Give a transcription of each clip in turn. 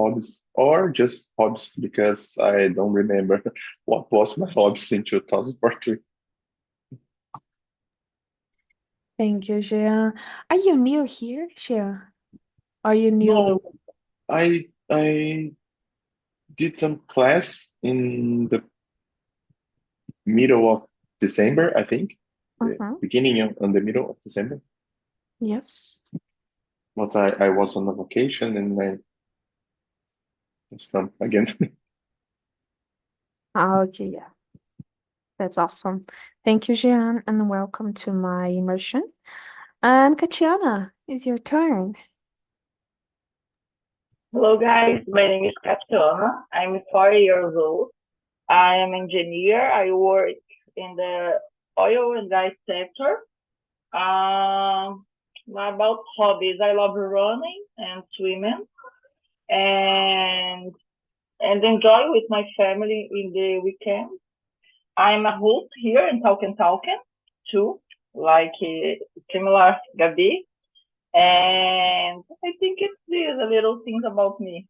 hobbies or just hobbies because I don't remember what was my hobbies in 2014. Thank you, Jean. Are you new here, Jean? Are you new? No, I did some class in the middle of December, I think, the Uh-huh. beginning of the middle of December. Yes. But I was on a vacation and I just come again. Ah, okay, yeah. That's awesome. Thank you, Jean, and welcome to my immersion. And Katiana, it's your turn. Hello guys, my name is Catriona. I'm 40 years old. I am engineer. I work in the oil and gas sector. About hobbies, I love running and swimming and enjoy with my family in the weekend. I'm a host here in Talking too, like similar Gabi. And I think it's these a little things about me.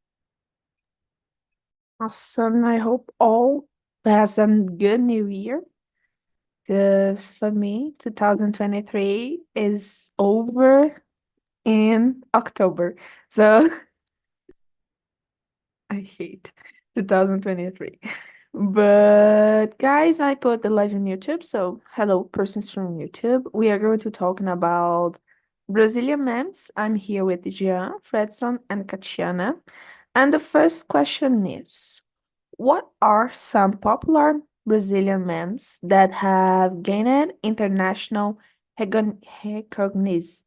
Awesome. I hope all has a good new year. Because for me, 2023 is over in October. So I hate 2023. But guys, I put the live on YouTube. So hello, persons from YouTube. We are going to talking about Brazilian memes. I'm here with Jean, Fredson, and Katiana. And the first question is, what are some popular Brazilian memes that have gained international recognition?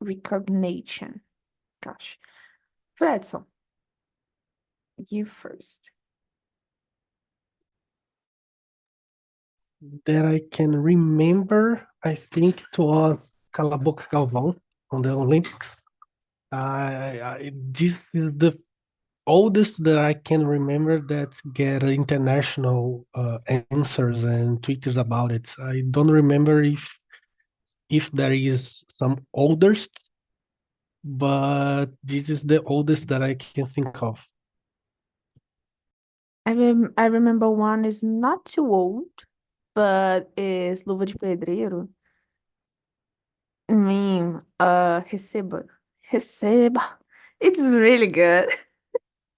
Recognition. Gosh. Fredson, you first. That I can remember, I think it was Cala Boca Galvão on the Olympics. This is the oldest that I can remember that get international answers and tweets about it. I don't remember if there is some oldest, but this is the oldest that I can think of. I remember one is not too old, but is Luva de Pedreiro. Meme, receba. Receba. It's really good.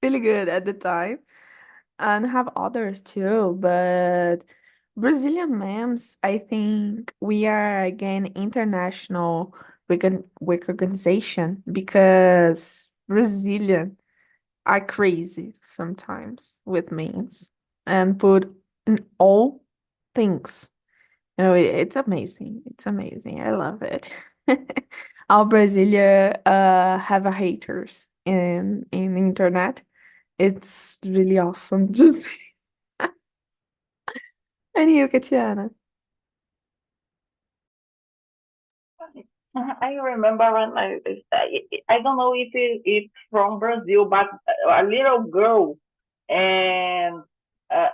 Really good at the time. And have others too, but Brazilian memes, I think we are again international recognition because Brazilian are crazy sometimes with memes and put in all things. It's amazing. It's amazing. I love it. All Brasilia have a haters in internet. It's really awesome to see. And you, Katiana? I remember when I don't know if it's from Brazil, but a little girl and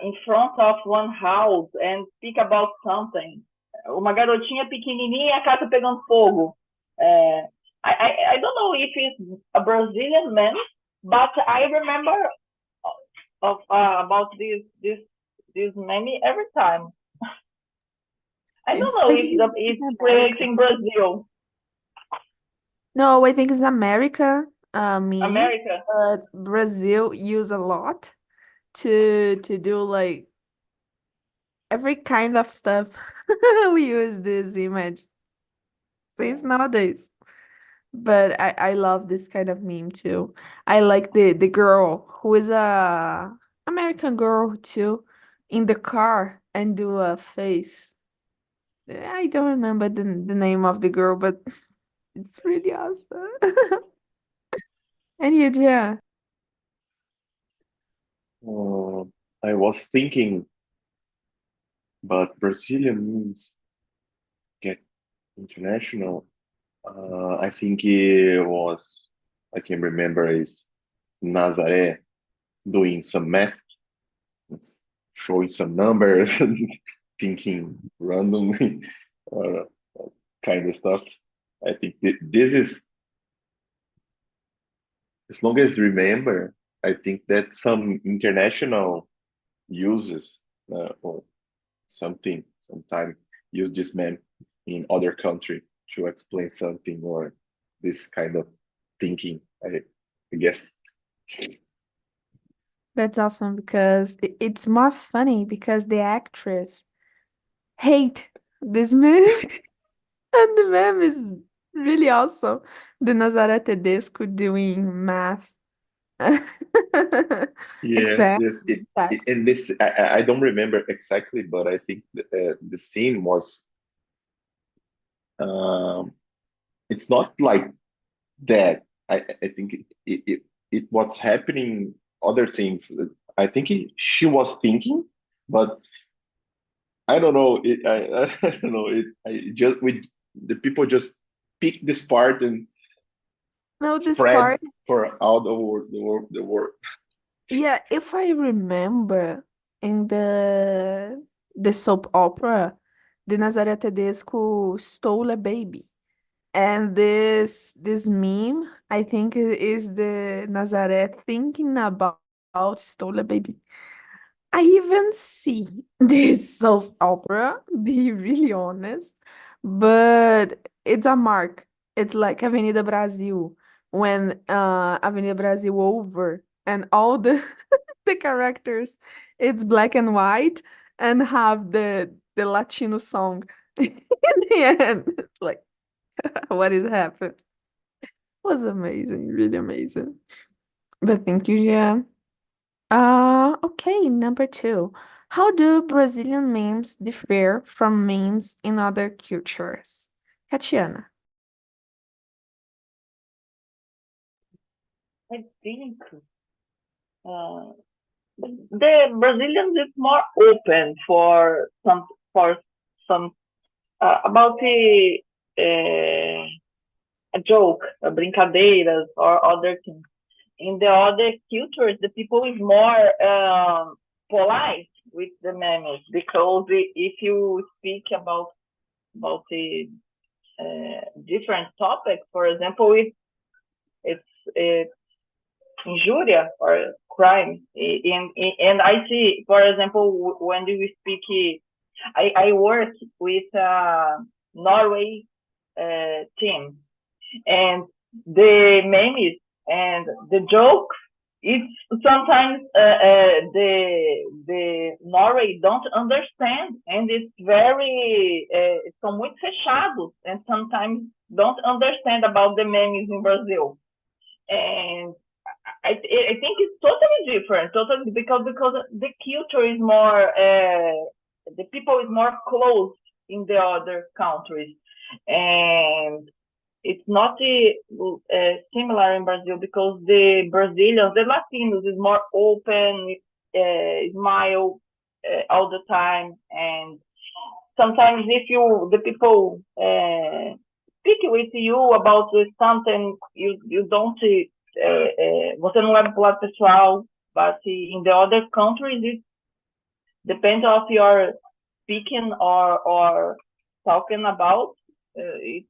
in front of one house and speak about something. Uma garotinha pequenininha, a casa pegando fogo. É, I don't know if it's a Brazilian man, but I remember of about this meme every time. I don't know I if think it's it's in created America. in Brazil, No, I think it's America, meme, America. but Brazil use a lot to do like every kind of stuff. We use this image since nowadays. But I love this kind of meme too. I like the girl who is a American girl too in the car and do a face. I don't remember the name of the girl, but it's really awesome. And you, Gia? Uh, I was thinking, but Brazilian memes get international. I think it was, I can remember, is Nazaré doing some math, it's showing some numbers and thinking randomly or kind of stuff. I think this is as long as remember, I think that some international uses or something sometime use this meme in other country to explain something or this kind of thinking. I guess. That's awesome because it's more funny because the actress hate this meme. And the meme is really awesome. The Nazaré Tedesco doing math Yes, exam yes. tax. And this I don't remember exactly, but I think the scene was um, it's not like that. I think it was happening other things. I think she was thinking, but I don't know. I don't know. I just we the people just pick this part and No, this spread part, for all the world, the world. yeah, if I remember in the soap opera, the Nazaré Tedesco stole a baby. And this meme, I think is the Nazaré thinking about stole a baby. I even see this soap opera, be really honest, but it's a mark. It's like Avenida Brasil, when Avenida Brasil over and all the the characters, it's black and white and have the Latino song in the end. It's like, what is happening? Was amazing, really amazing. But thank you, yeah. Okay, number two. How do Brazilian memes differ from memes in other cultures? Katiana. I think uh, the Brazilians is more open for some about a joke, brincadeiras or other things. In the other cultures, the people is more polite with the memes because if you speak about the different topics, for example, if it's injuria or crime, and I see, for example, when we speak, I work with Norway team, and the memes and the jokes, it's sometimes the Norway don't understand, and it's very são muito fechados, and sometimes don't understand about the memes in Brazil, and I think it's totally different, totally because the culture is more the people is more close in the other countries, and it's not similar in Brazil because the Brazilians, the Latinos, is more open, smile all the time, and sometimes if the people speak with you about something, you don't você não leva para o lado pessoal, but in the other countries it depends of your speaking or talking about it's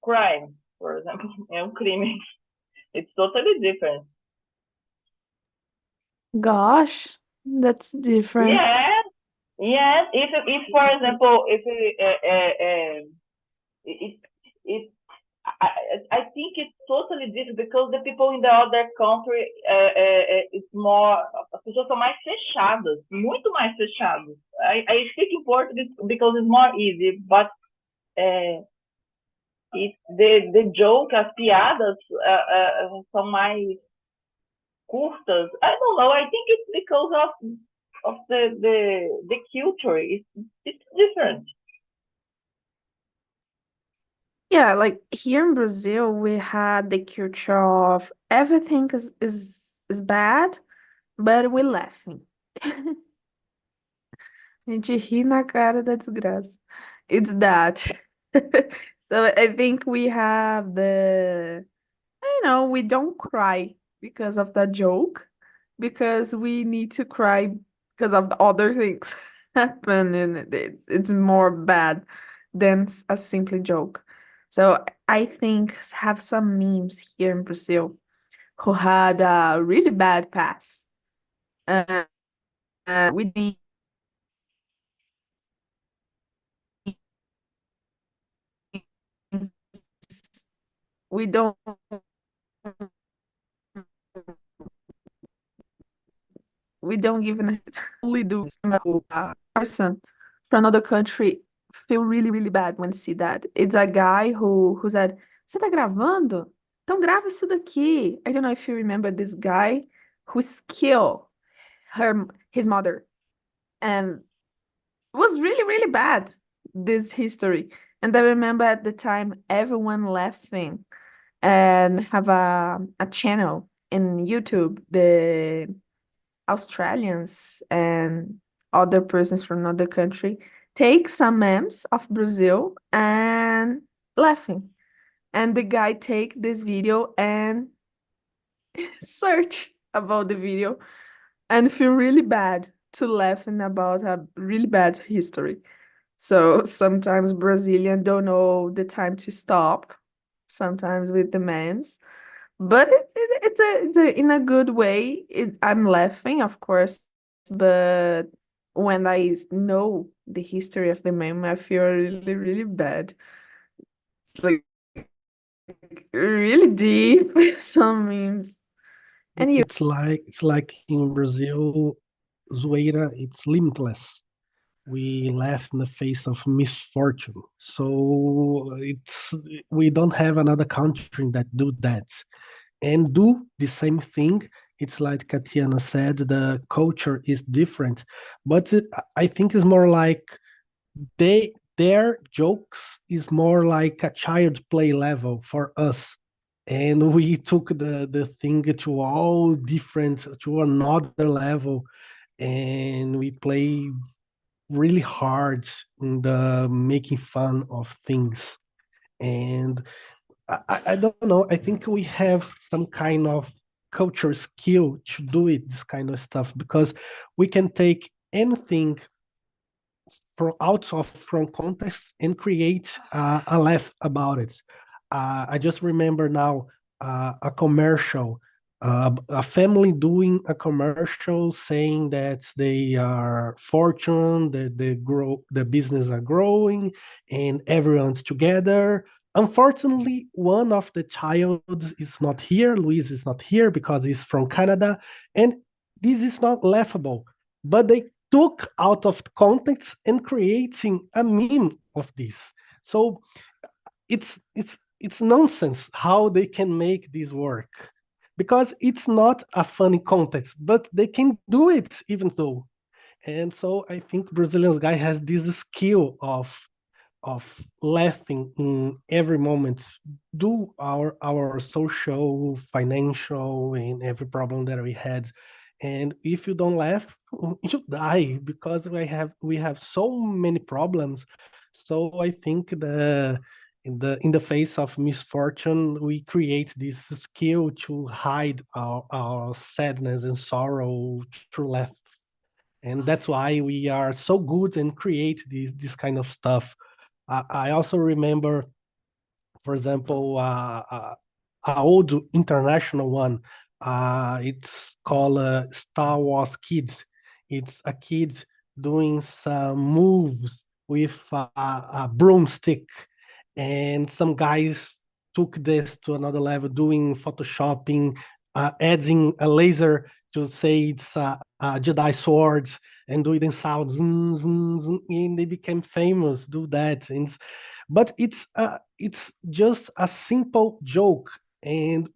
crime, for example, é crime. It's totally different. Gosh, that's different. Yeah, yeah. If for example, if it I think it's totally different because the people in the other country it's more, as pessoas são mais fechadas, muito mais fechadas. I speak in Portuguese because it's more easy, but the joke, as piadas são mais curtas. I don't know. I think it's because of the culture. It's different. Yeah, like here in Brazil, we had the culture of everything is bad, but we're laughing. A gente ri na cara da desgraça. It's that. So I think we have we don't cry because of the joke, because we need to cry because of the other things happen, and it's more bad than a simple joke. So I think have some memes here in Brazil who had a really bad past. Uh, we we don't we don't even only do a person from another country feel really, really bad when see that. It's a guy who said, você tá gravando? Então grava isso daqui. I don't know if you remember this guy who killed his mother. And it was really, really bad, this history. And I remember at the time everyone laughing and have a channel in YouTube, the Australians and other persons from another country take some memes of Brazil and laughing. And the guy take this video and search about the video and feel really bad to laughing about a really bad history. So sometimes Brazilian don't know the time to stop, sometimes with the memes. But it's in a good way. I'm laughing, of course, but when I know the history of the meme, I feel really, really bad. It's like really deep, some memes. And you, It's like in Brazil, zoeira, it's limitless. We laugh in the face of misfortune. So we don't have another country that do that and do the same thing. It's like Katiana said, the culture is different, but I think it's more like their jokes is more like a child play level for us, and we took the thing to all different to another level, and we play really hard in the making fun of things. And I don't know, I think we have some kind of culture skill to do it, this kind of stuff, because we can take anything from out of from context and create a laugh about it. I just remember now a commercial, a family doing a commercial saying that they are fortunate, that the business are growing, and everyone's together. Unfortunately, one of the child is not here. Luis is not here because he's from Canada, and this is not laughable. But they took out of context and creating a meme of this. So it's nonsense how they can make this work, because it's not a funny context, but they can do it even though. And so I think Brazilian guy has this skill of laughing in every moment, do our social, financial, and every problem that we had. And if you don't laugh, you die, because we have so many problems. So I think in the face of misfortune, we create this skill to hide our sadness and sorrow through laugh. And that's why we are so good and create this kind of stuff. I also remember, for example, a old international one. It's called Star Wars Kids. It's a kid doing some moves with a broomstick, and some guys took this to another level, doing photoshopping, adding a laser to say it's a Jedi swords, and doing sound, zoom, zoom, zoom, and they became famous. Do that, but it's just a simple joke, and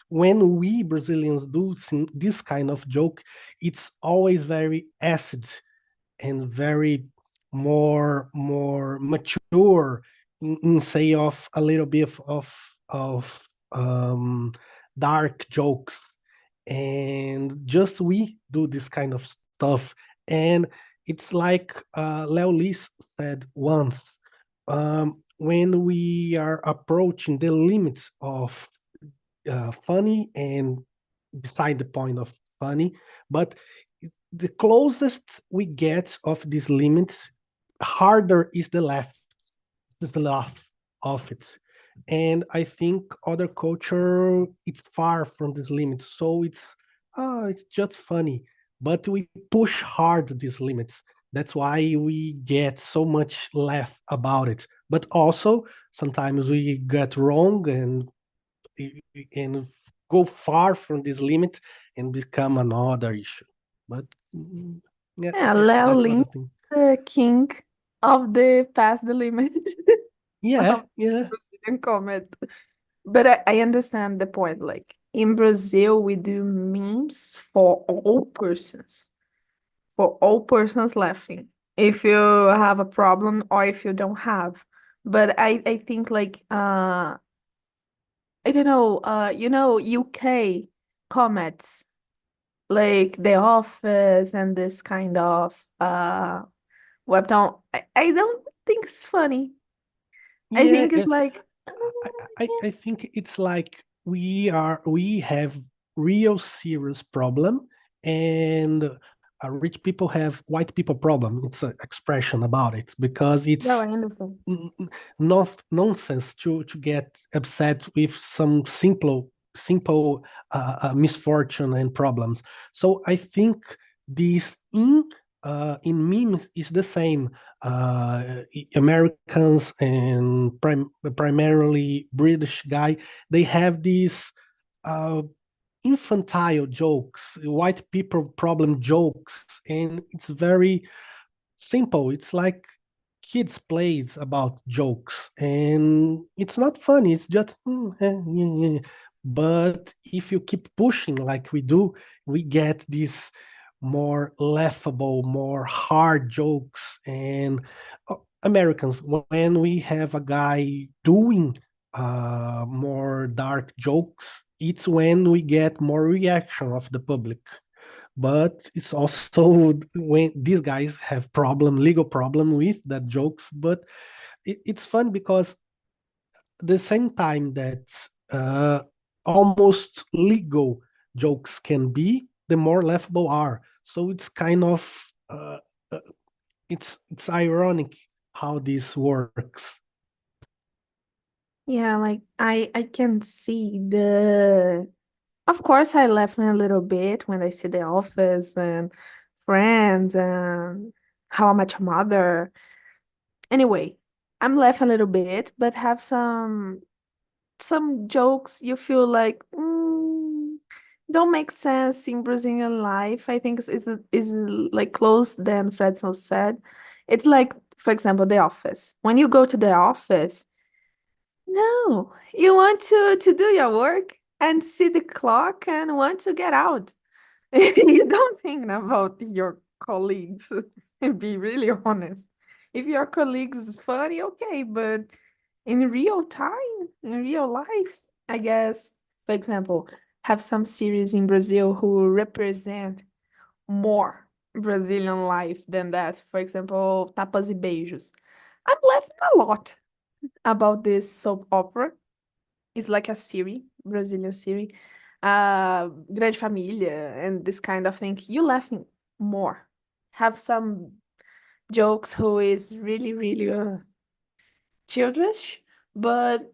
when we Brazilians do this kind of joke, it's always very acid and very more mature, in say of a little bit of um, dark jokes, and just we do this kind of stuff. And it's like Leo Lis said once, when we are approaching the limits of funny and beside the point of funny, but the closest we get of these limits, harder is the laugh of it. And I think other culture, it's far from this limit. So it's just funny. But we push hard these limits. That's why we get so much laugh about it. But also sometimes we get wrong and go far from this limit and become another issue. But yeah, Yeah, Leo that's what I Lin, think. the king of the past the limit Yeah, of yeah, Brazilian comment. But I understand the point. Like in Brazil, we do memes for all persons laughing. If you have a problem or if you don't have. But I think like I don't know, UK comments like The Office and this kind of webtoon. I don't think it's funny. I yeah. think it's like I think it's like we have real serious problem, and rich people have white people problem. It's an expression about it because no, it's I understand. not nonsense to get upset with some simple misfortune and problems. So I think this in memes is the same. Americans and primarily British guy, they have these uh, infantile jokes, white people problem jokes, and it's very simple. It's like kids plays about jokes, and it's not funny. It's just yeah, yeah. But if you keep pushing like we do, we get these more laughable, more hard jokes. And Americans, when we have a guy doing more dark jokes, it's when we get more reaction of the public. But it's also when these guys have legal problem with that jokes. But it's fun because the same time that uh, almost legal jokes can be, the more laughable are. So it's kind of uh, uh, it's ironic how this works. Yeah, like I can see the of course I laugh a little bit when I see The Office and Friends and How I Met Your Mother. Anyway, I'm laughing a little bit, but have some jokes you feel like don't make sense in Brazilian life. I think is like close than Fredson said. It's like, for example, The Office. When you go to the office, no, you want to do your work and see the clock and want to get out. You don't think about your colleagues. Be really honest. If your colleagues is funny, okay, but in real time, in real life, I guess, for example, have some series in Brazil who represent more Brazilian life than that. For example, Tapas e Beijos. I'm laughing a lot about this soap opera. It's like a series, Brazilian series. Grande Família and this kind of thing. You laughing more. Have some jokes who is really, really childish, but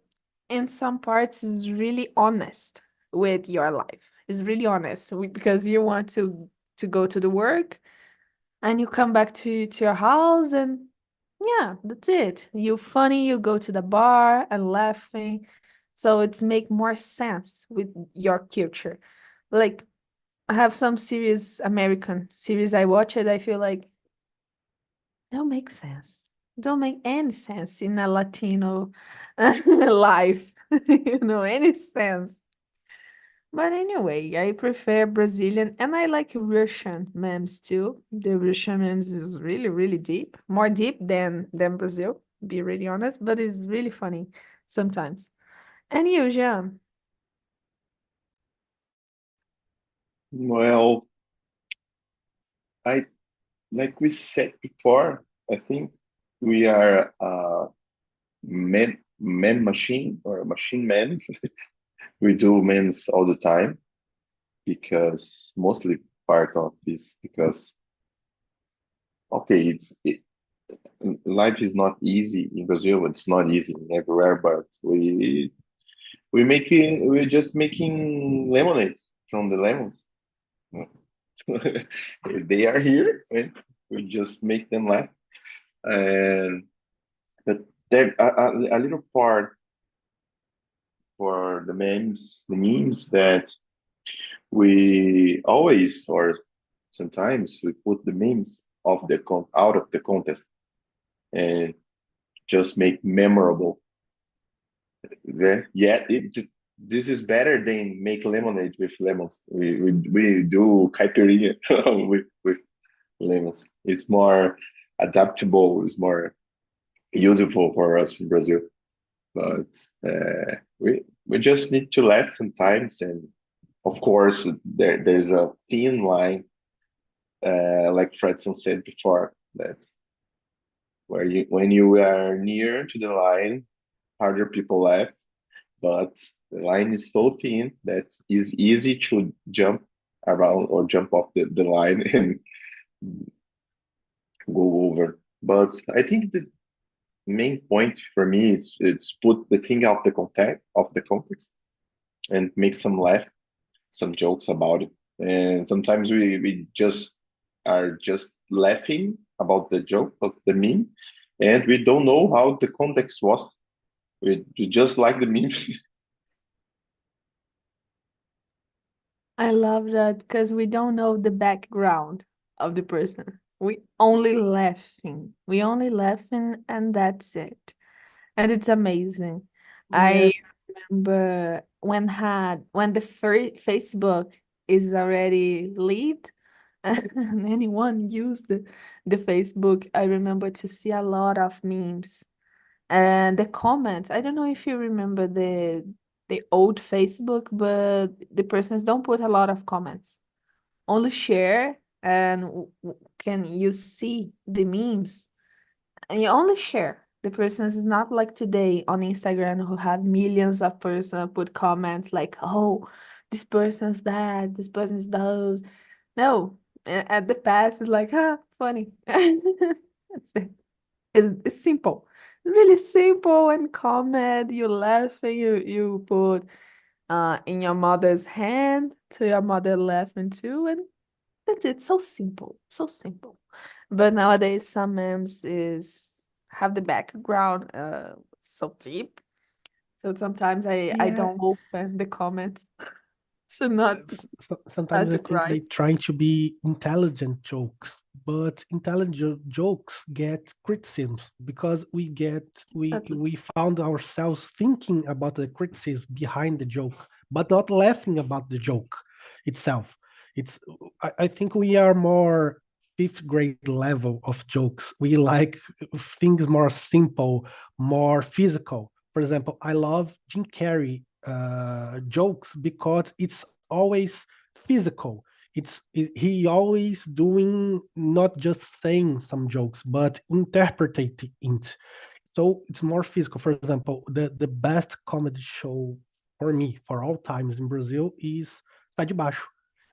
in some parts is really honest with your life. It's really honest because you want to go to the work and you come back to your house and yeah, that's it. You funny, you go to the bar and laughing. So it's make more sense with your culture. Like I have some series, American series I watch it, I feel like don't make sense. Don't make any sense in a Latino life. Any sense. But anyway, I prefer Brazilian and I like Russian memes too. The Russian memes is really, really deep. More deep than Brazil, be really honest, but it's really funny sometimes. And you, Jean? Well, I like we said before, I think we are men machine or machine men. We do memes all the time because mostly part of this because okay, life is not easy in Brazil. It's not easy everywhere, but we're just making lemonade from the lemons. They are here, and we just make them laugh. And but there a little part for the memes that we always or sometimes we put the memes of the out of the contest and just make memorable. Yeah, this is better than make lemonade with lemons. We do caipirinha with lemons. It's more adaptable. It's more useful for us in Brazil. But we just need to laugh sometimes, and of course there's a thin line, like Fredson said before, that where you when you are near to the line, harder people laugh, but the line is so thin that it's easy to jump around or jump off the line and go over. But I think the main point for me is it's put the thing out of the context and make some laugh, some jokes about it. And sometimes we just are just laughing about the joke, of the meme, and we don't know how the context was. We just like the meme. I love that because we don't know the background of the person. We only laughing. We only laughing and that's it. And it's amazing. Yeah, I remember when the Facebook is already leaved and anyone used the Facebook, I remember to see a lot of memes and the comments. I don't know if you remember the old Facebook, but the persons don't put a lot of comments, only share and can you see the memes and you only share. The persons is not like today on Instagram who have millions of person put comments like, oh, this person's that, this person's those. No, at the past it's like, funny. That's it. It's simple. It's really simple and comment. You laugh and you put in your mother's hand to your mother laughing too, and that's it. So simple, so simple. But nowadays, some memes is have the background so deep. So sometimes I yeah. don't open the comments. So not Sometimes start I to think cry. they trying to be intelligent jokes, but intelligent jokes get criticisms because Exactly. we found ourselves thinking about the criticism behind the joke, but not laughing about the joke itself. It's I think we are more fifth grade level of jokes. We like things more simple, more physical. For example, I love Jim Carrey jokes because it's always physical. He always doing not just saying some jokes, but interpreting it. So it's more physical. For example, the best comedy show for me for all times in Brazil is Sai de Baixo,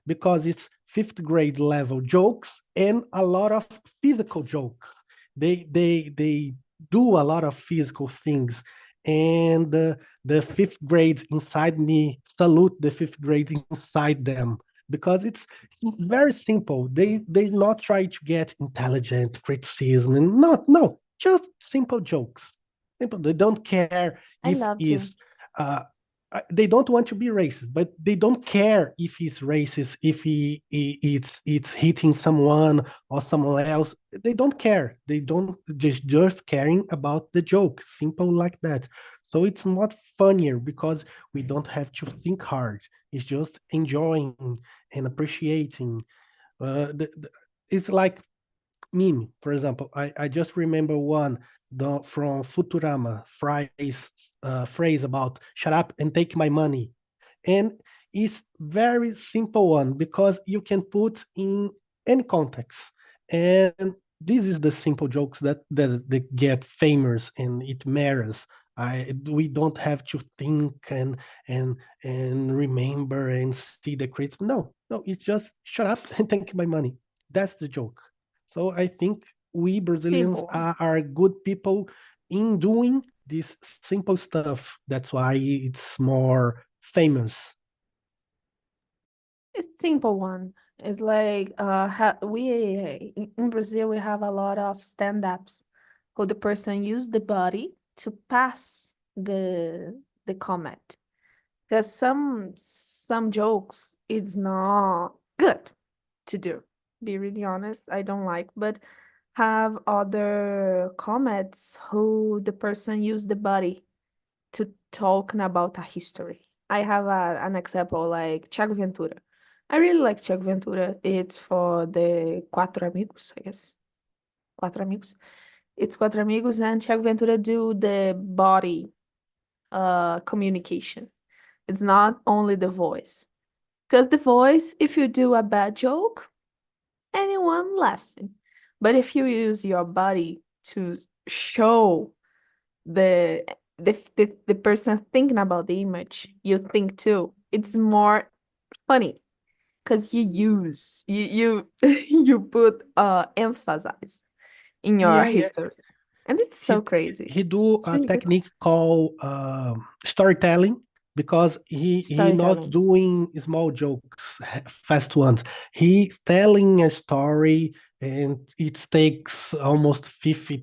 because it's fifth grade level jokes and a lot of physical jokes. They do a lot of physical things, and the fifth grade inside me salute the fifth grade inside them, because it's very simple. They not try to get intelligent criticism, and not, no, just simple jokes. Simple. They don't care I if love to. is uh, they don't want to be racist, but they don't care if he's racist, if it's hitting someone or someone else. They don't care. They don't just caring about the joke. Simple like that. So it's not funnier because we don't have to think hard. It's just enjoying and appreciating. It's like meme, for example. I just remember one from Futurama, phrase about shut up and take my money. And it's very simple one because you can put in any context. And this is the simple jokes that get famous and it matters. We don't have to think and remember and see the critics. No, it's just shut up and take my money. That's the joke. So I think we Brazilians Simple. are good people in doing this simple stuff. That's why it's more famous. It's simple one. It's like we in Brazil we have a lot of stand-ups who the person use the body to pass the comment. Because some jokes it's not good to do. Be really honest, I don't like, but have other comments who the person use the body to talking about a history. I have an example like Thiago Ventura. I really like Thiago Ventura. It's for the Quatro Amigos, I guess. Quatro Amigos. It's Quatro Amigos and Thiago Ventura do the body communication. It's not only the voice. Because the voice, if you do a bad joke, anyone laughing. But if you use your body to show the the person thinking about the image, you think too. It's more funny because you put emphasize in your Yeah, yeah. history, and it's He so crazy. he do It's a really good technique called storytelling because he not storytelling. doing small jokes, fast ones. He telling a story and it takes almost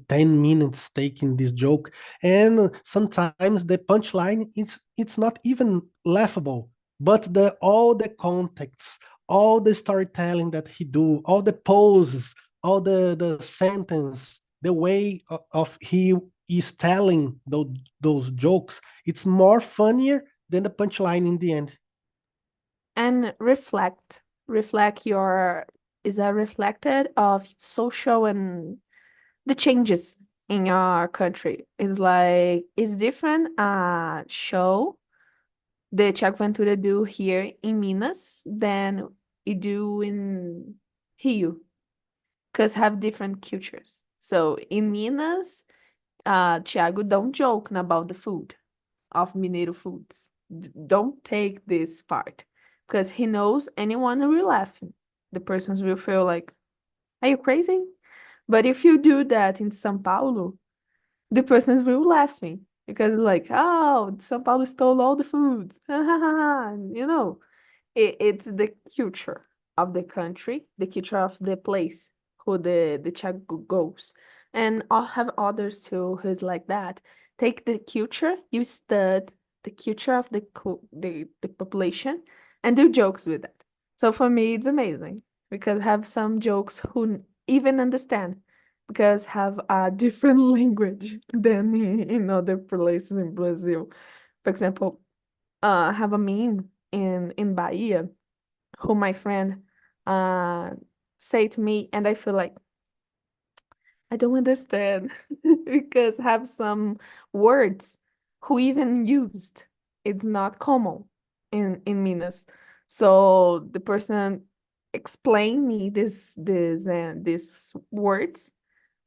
10 minutes taking this joke. And sometimes the punchline it's not even laughable, but the all the context, all the storytelling that he do, all the poses, all the sentence, the way of he is telling those jokes, it's more funnier than the punchline in the end. And reflect your is a reflected of social and the changes in your country. It's like it's different show the Thiago Ventura do here in Minas than you do in Rio, because have different cultures. So in Minas, Thiago don't joke about the food of Mineiro foods. Don't take this part because he knows anyone will laugh. The persons will feel like, "Are you crazy?" But if you do that in São Paulo, the persons will laughing because like, "Oh, São Paulo stole all the foods," you know. It's the culture of the country, the culture of the place who the child goes. And I'll have others too who's like that. Take the culture, you stud the culture of the population and do jokes with it. So for me, it's amazing because have some jokes who even understand because have a different language than in other places in Brazil. For example, have a meme in Bahia who my friend uh say to me, and I feel like I don't understand because have some words who even used it's not common in Minas. So the person explained me this words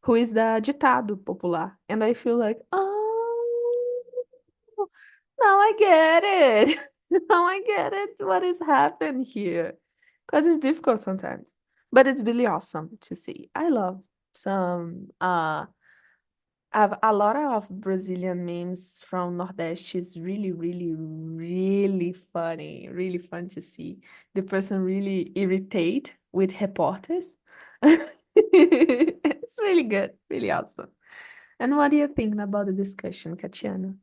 who is the ditado popular, and I feel like oh, now I get it. Now I get it. What is happening here? Because it's difficult sometimes, but it's really awesome to see. I love some have a lot of Brazilian memes from Nordeste is really, really, really funny. Really fun to see. The person really irritate with reporters. It's really good, really awesome. And what do you think about the discussion, Katiana?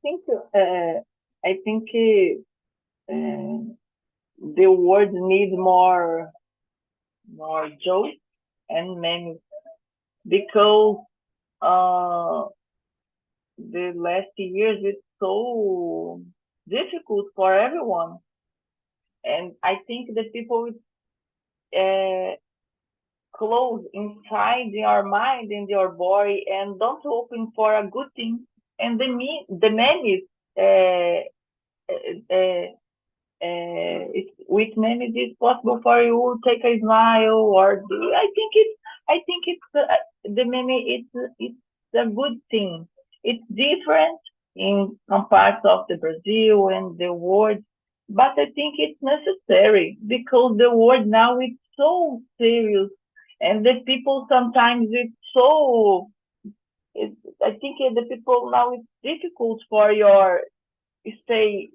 think I think the world needs more jokes and memes because uh, the last years it's so difficult for everyone, and I think the people uh, close inside your mind and your body and don't open for a good thing. And the memes uh, uh, with memes it's possible for you to take a smile or I think it's the meme it's a good thing. It's different in some parts of the Brazil and the world, but I think it's necessary because the world now is so serious, and the people sometimes it's so. I think the people now it's difficult for your stay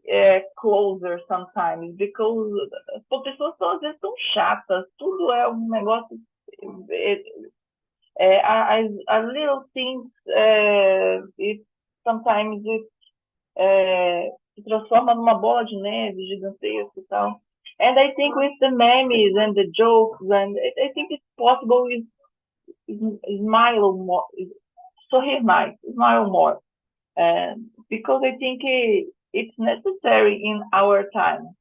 closer sometimes because as pessoas todas às vezes são chatas, tudo é um negócio é, a little things it sometimes it se transforma numa bola de neve gigantesca e tal. And I think with the memes and the jokes, and I think it's possible is smile more, sorrir mais, smile more, because I think it's necessary in our time.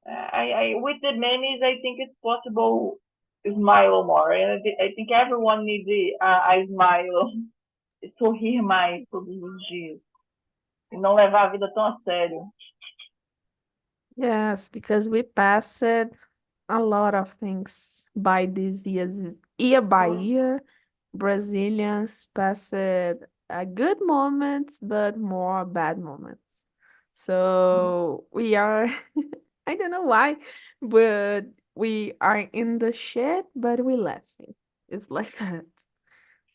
I with the memes, I think it's possible smile more, and I think everyone needs a smile, sorrir mais todos os dias, e não levar a vida tão a sério. Yes, because we passed a lot of things by these years, year by year. Brazilians passed good moments, but more bad moments. So we are, I don't know why, but we are in the shit, but we laughing. It's like that.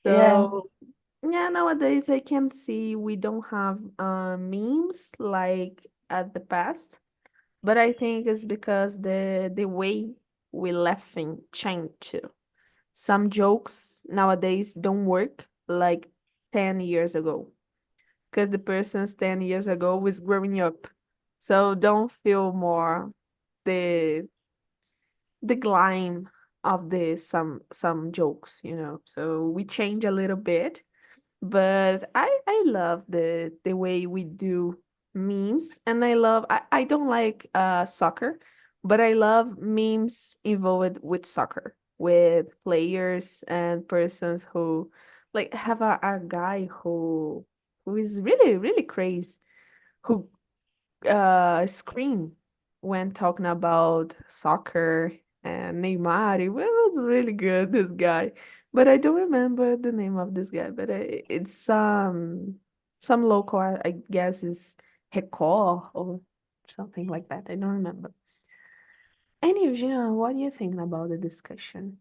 Yeah. So yeah, nowadays I can see we don't have memes like at the past, but I think it's because the way we laughing changed too. Some jokes nowadays don't work like 10 years ago because the person's 10 years ago was growing up. So don't feel more the the gleam of the some jokes, you know. So we change a little bit, but I love the way we do memes, and I don't like soccer, but I love memes involved with soccer, with players and persons who like have a guy who is really crazy, who scream when talking about soccer and Neymar. It was really good, this guy. But I don't remember the name of this guy. But it's some local, I guess, is Record or something like that. I don't remember. Anyway, Jean, what are you thinking about the discussion?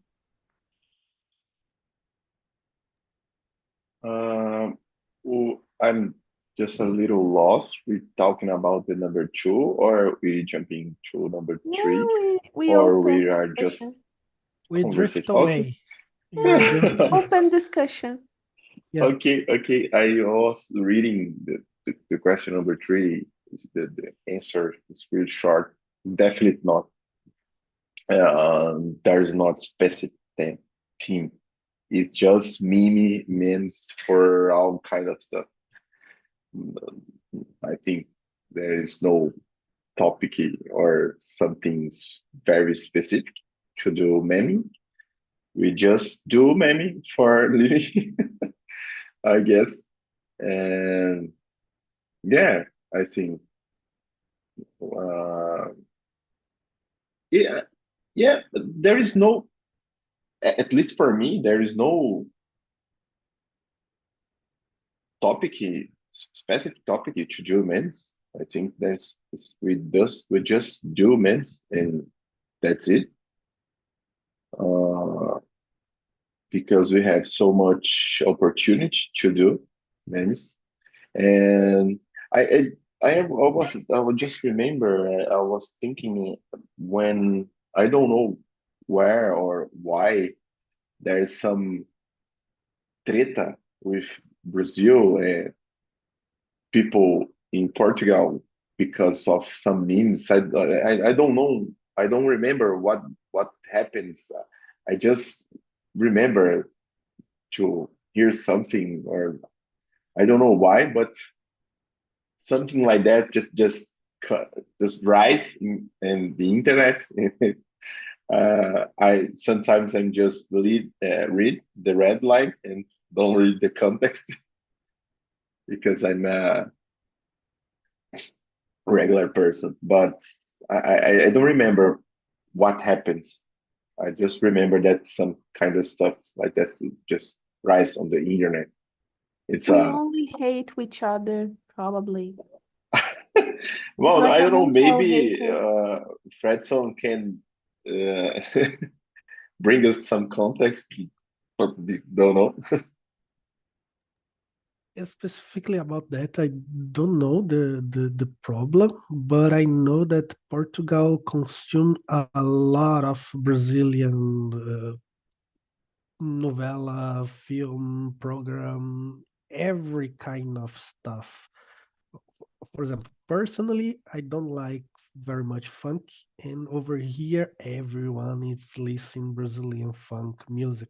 I'm just a little lost. We're talking about the number two, or we jumping to number Yeah, three, we or open we are discussion. just We drift conversation. Okay. away. Yeah, Just open discussion. yeah. Okay. I was reading the question number three. Is the answer is really short. Definitely not. There is not specific theme. It's just memes for all kind of stuff. I think there is no topic or something very specific to do meme. We just do meme for living, I guess. And yeah, I think uh, yeah, yeah. There is no, at least for me, there is no topic, specific topic to do memes. I think we just do memes and that's it. Uh, because we have so much opportunity to do memes, and I I was just remember I was thinking when I don't know where or why there's some treta with Brazil and people in Portugal because of some memes. I don't know. I don't remember what happens. I just remember to hear something, or I don't know why, but something like that just rise in the internet. I sometimes I'm just read the red line and don't read the context because I'm a regular person. But I don't remember what happens. I just remember that some kind of stuff like this just rise on the internet. It's We only hate each other, probably. It's Well, like I a don't know. mutual Maybe hatred. Fredson can uh, bring us some context, but we don't know. Specifically about that, I don't know the problem, but I know that Portugal consumed a lot of Brazilian novella, film, program, every kind of stuff. For example, personally, I don't like very much funk, and over here, everyone is listening Brazilian funk music.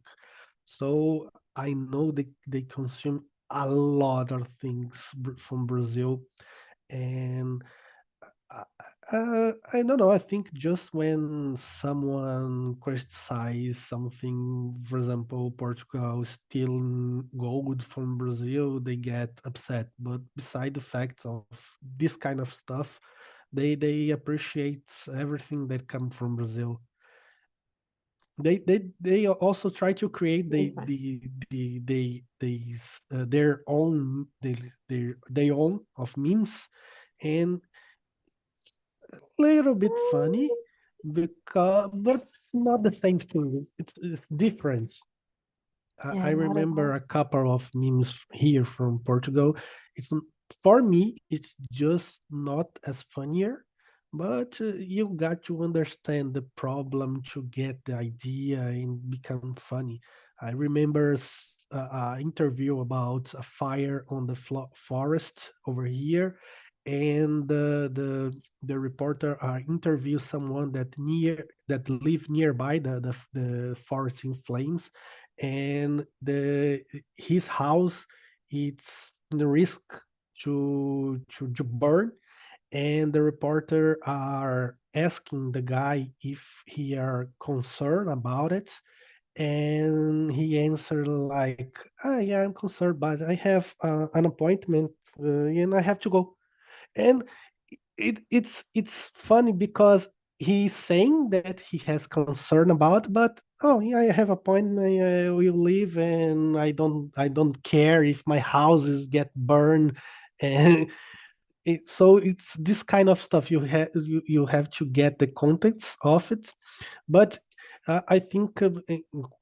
So I know they consume a lot of things from Brazil, and I, I don't know. I think just when someone criticizes something, for example, Portugal stealing gold from Brazil, they get upset. But beside the fact of this kind of stuff, they appreciate everything that comes from Brazil. They also try to create It's fine. their own their own of memes, and little bit funny because but it's not the same thing. It's different. I Yeah, not at remember all. a couple of memes here from Portugal. It's for me, it's just not as funnier, but you got to understand the problem to get the idea and become funny. I remember an interview about a fire on the forest over here, and the reporter interviewed someone that live nearby the forest in flames, and the his house it's the risk to burn, and the reporter are asking the guy if he are concerned about it, and he answered like, yeah, I'm concerned, but I have an appointment, and I have to go. And it's funny because he's saying that he has concern about, but oh yeah, I have appointment, I will leave, and I don't care if my houses get burned. And so it's this kind of stuff you have to get the context of it. But I think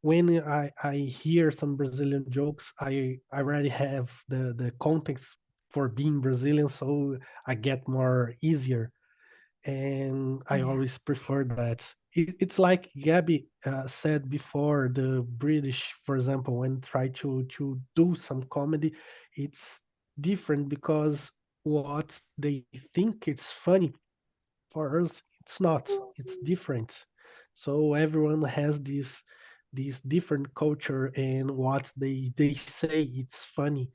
when I hear some Brazilian jokes, I already have the context for being Brazilian, so I get more easier, and I Yeah. always prefer that. It's like Gabby said before, the British, for example, when try to do some comedy, it's different because what they think it's funny, for us it's not. It's different. So everyone has this different culture and what they say it's funny,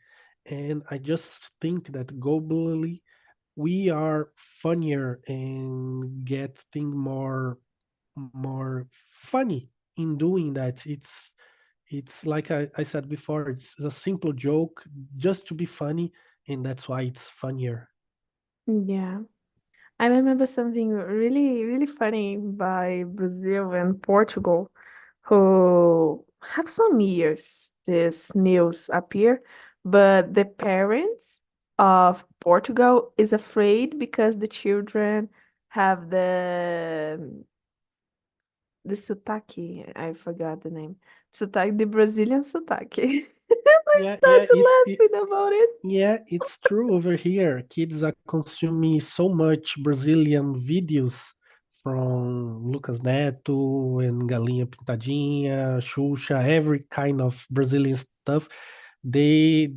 and I just think that globally we are funnier and get things more funny in doing that. It's like I said before, it's a simple joke just to be funny, and that's why it's funnier. Yeah. I remember something really, really funny by Brazil and Portugal, who have some years this news appear, but the parents of Portugal is afraid because the children have the sotaque. I forgot the name. Sotaque, the Brazilian sotaque. I Yeah, yeah, started laughing about it. yeah, it's true over here. Kids are consuming so much Brazilian videos from Lucas Neto and Galinha Pintadinha, Xuxa, every kind of Brazilian stuff. They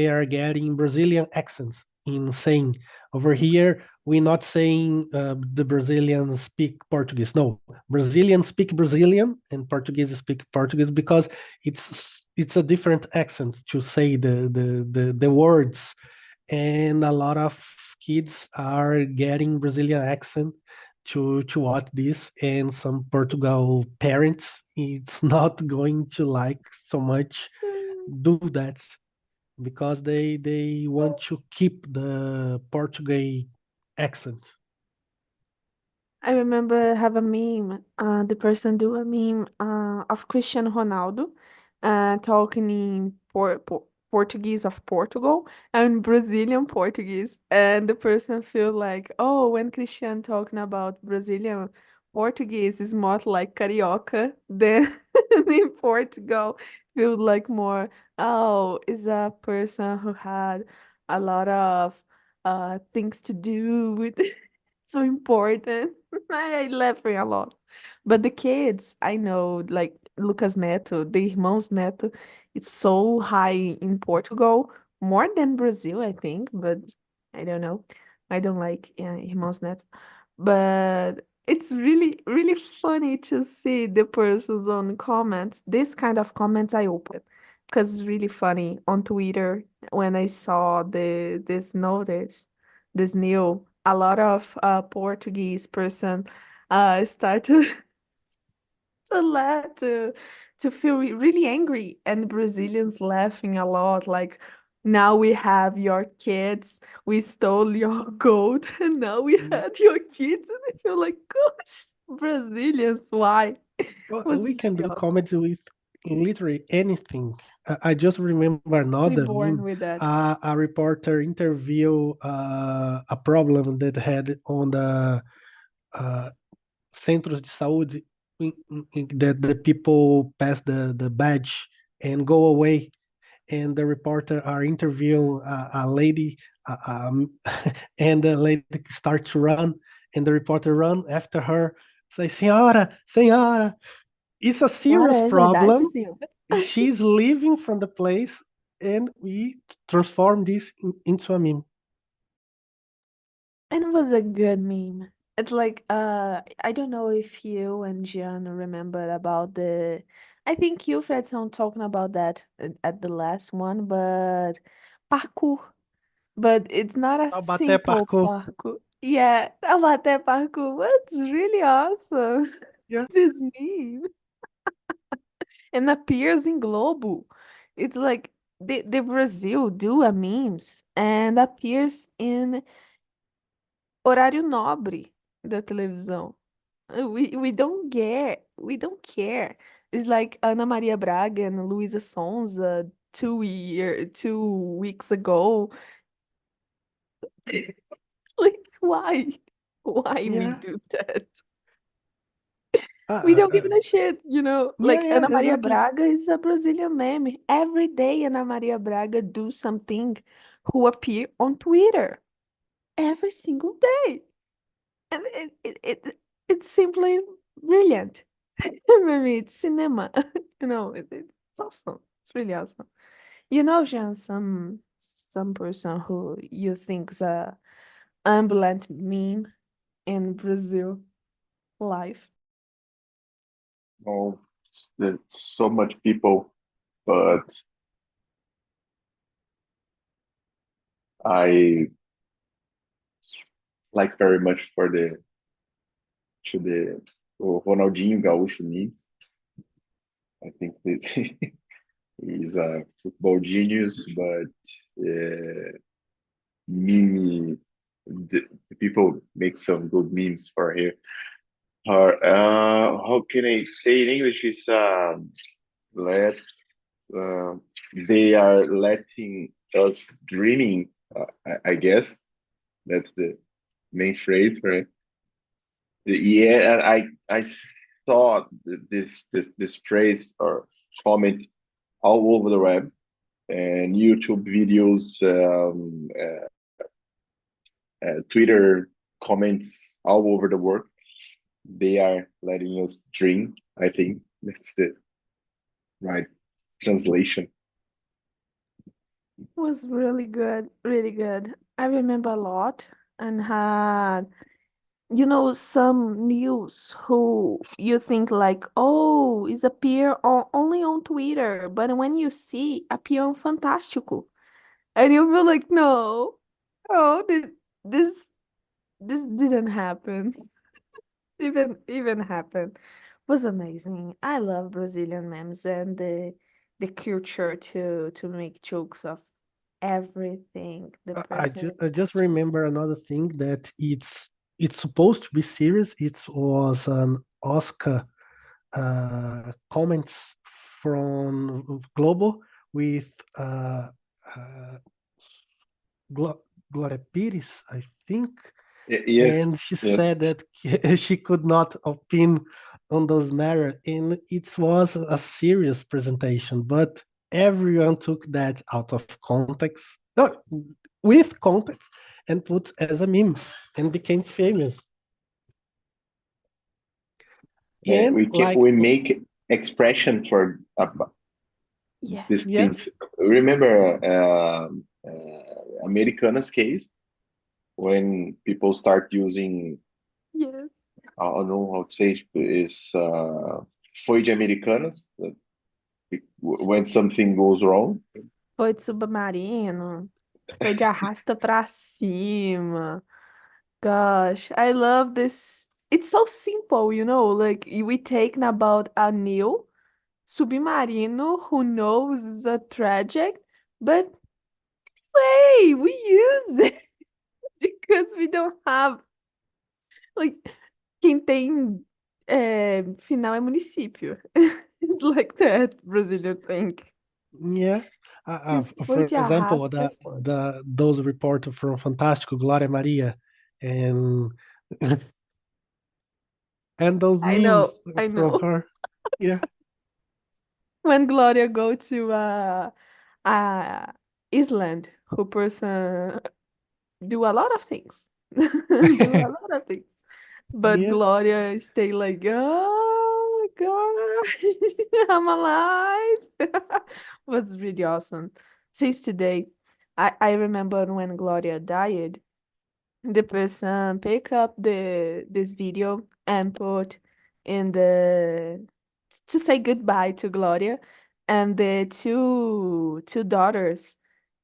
are getting Brazilian accents in saying over here. We're not saying the Brazilians speak Portuguese. No, Brazilians speak Brazilian and Portuguese speak Portuguese because it's a different accent to say the words, and a lot of kids are getting Brazilian accent to watch this, and some Portugal parents it's not going to like so much do that because they want to keep the Portuguese accent. I remember have a meme. The person do a meme of Cristiano Ronaldo, talking in Portuguese of Portugal and Brazilian Portuguese. And the person feel like, oh, when Christian talking about Brazilian Portuguese is more like carioca than in Portugal. Feels like more, oh, is a person who had a lot of things to do with so important. I laughing a lot. But the kids, I know, like Lucas Neto, the Irmãos Neto, it's so high in Portugal, more than Brazil, I think, but I don't know. I don't like Irmãos Neto. But it's really, really funny to see the persons on comments. This kind of comments I open because it's really funny on Twitter when I saw this notice, this new, a lot of Portuguese person start to to laugh to feel really angry and Brazilians laughing a lot like now we have your kids, we stole your gold, and now we had your kids, and I feel like, gosh, Brazilians, why? Well, Was we can do really comments with literally anything. I just remember another born meme. with that. A reporter interview a problem that had on the centros de saúde that the people pass the badge and go away, and the reporter are interviewing a lady, and the lady starts to run, and the reporter run after her, say, "Senhora, senhora, it's a serious Cara, é verdade, problem. sim. She's leaving from the place," and we transform this into a meme. And it was a good meme. It's like I don't know if you and Gian remember about the I think you Fredson talking about that at the last one, but parkour. But it's not a Taubaté simple parkour. parkour. Yeah, Taubaté parkour. What's really awesome. Yeah. This meme. And appears in Globo. It's like the Brazil do a memes and appears in horário nobre da televisão. We don't care. We don't care. It's like Ana Maria Braga and Luísa Sonza 2 weeks ago. Like why? Why we Yeah. do that? We don't give a shit, you know? Yeah, Like yeah, Ana Maria exactly. Braga is a Brazilian meme. Every day Ana Maria Braga do something who appear on Twitter. Every single day. And it's simply brilliant. Maybe it's cinema. You know, it's awesome. It's really awesome. You know, Jean, some person who you think's a ambulant meme in Brazil life. Oh, there's so much people, but I like very much for the Ronaldinho Gaúcho memes. I think that he's a football genius, but meme the people make some good memes for here. How can I say in English? Is let uh, they are letting us dreaming. I guess that's the main phrase, right? Yeah, and I saw this phrase or comment all over the web and YouTube videos, Twitter comments all over the world. They are letting us dream. I think that's the right translation. Was really good, really good. I remember a lot and had, you know, some news who you think like, oh, is appear only on Twitter, but when you see appear on Fantástico, and you feel like, no, oh, this this didn't happen. Even happen. Was amazing. I love Brazilian memes and the culture to make jokes of everything the person I just remember another thing that it's supposed to be serious. It was an Oscar comments from Globo with Gloria Pires, I think. Yes, And she yes. said that she could not opine on those matters, and it was a serious presentation, but everyone took that out of context, no, with context, and put as a meme and became famous. And like, We make expression for Yeah. these yeah, things. Remember Americana's case when people start using, Yes. I don't know how to say, is foi de Americanas, when something goes wrong. Foi de submarino. Foi de arrasta pra cima. Gosh, I love this. It's so simple, like we taking about a new submarino who knows a tragic, but hey, we use it because we don't have, like, quem tem final é município. It's like that Brazilian thing. yeah. Foi For de example, arrasta, foi. those reporters from Fantástico, Glória Maria, and and those I know, memes I from know. her. Yeah, When Gloria go to Island, who person do a lot of things. Do a lot of things. But yeah. Gloria stay like, oh gosh, I'm alive. Was really awesome. Since today, I remember when Gloria died, the person pick up this video and put in the to say goodbye to Gloria, and the two daughters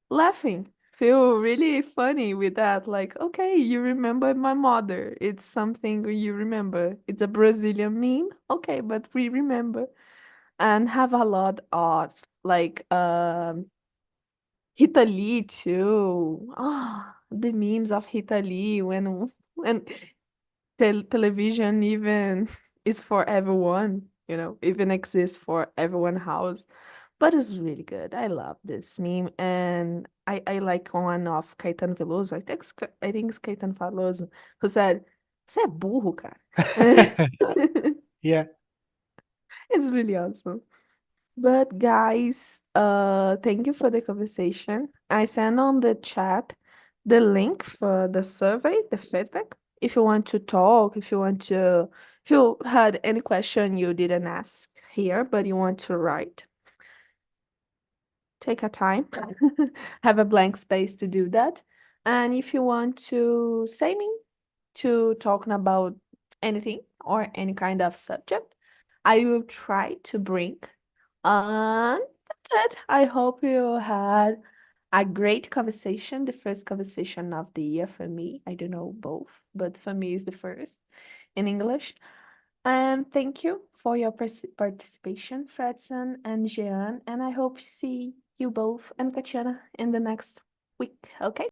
laughing. Feel really funny with that. Like, okay, you remember my mother. It's something you remember. It's a Brazilian meme. Okay, but we remember. And have a lot of like Rita Lee too. Ah, the memes of Rita Lee when television even is for everyone, even exists for everyone house. But it's really good. I love this meme, and I like one of Caetano Veloso. I think it's Caetano Veloso who said, "Você é burro, cara." Yeah. It's really awesome. But guys, thank you for the conversation. I sent on the chat the link for the survey, the feedback. If you want to talk, if you had any question you didn't ask here, but you want to write, take a time, have a blank space to do that. And if you want to say me to talking about anything or any kind of subject, I will try to bring. And that's it. I hope you had a great conversation, the first conversation of the year for me. I don't know both, but for me is the first in English. And thank you for your participation, Fredson and Jean. And I hope to see you both and Katiana in the next week. Okay?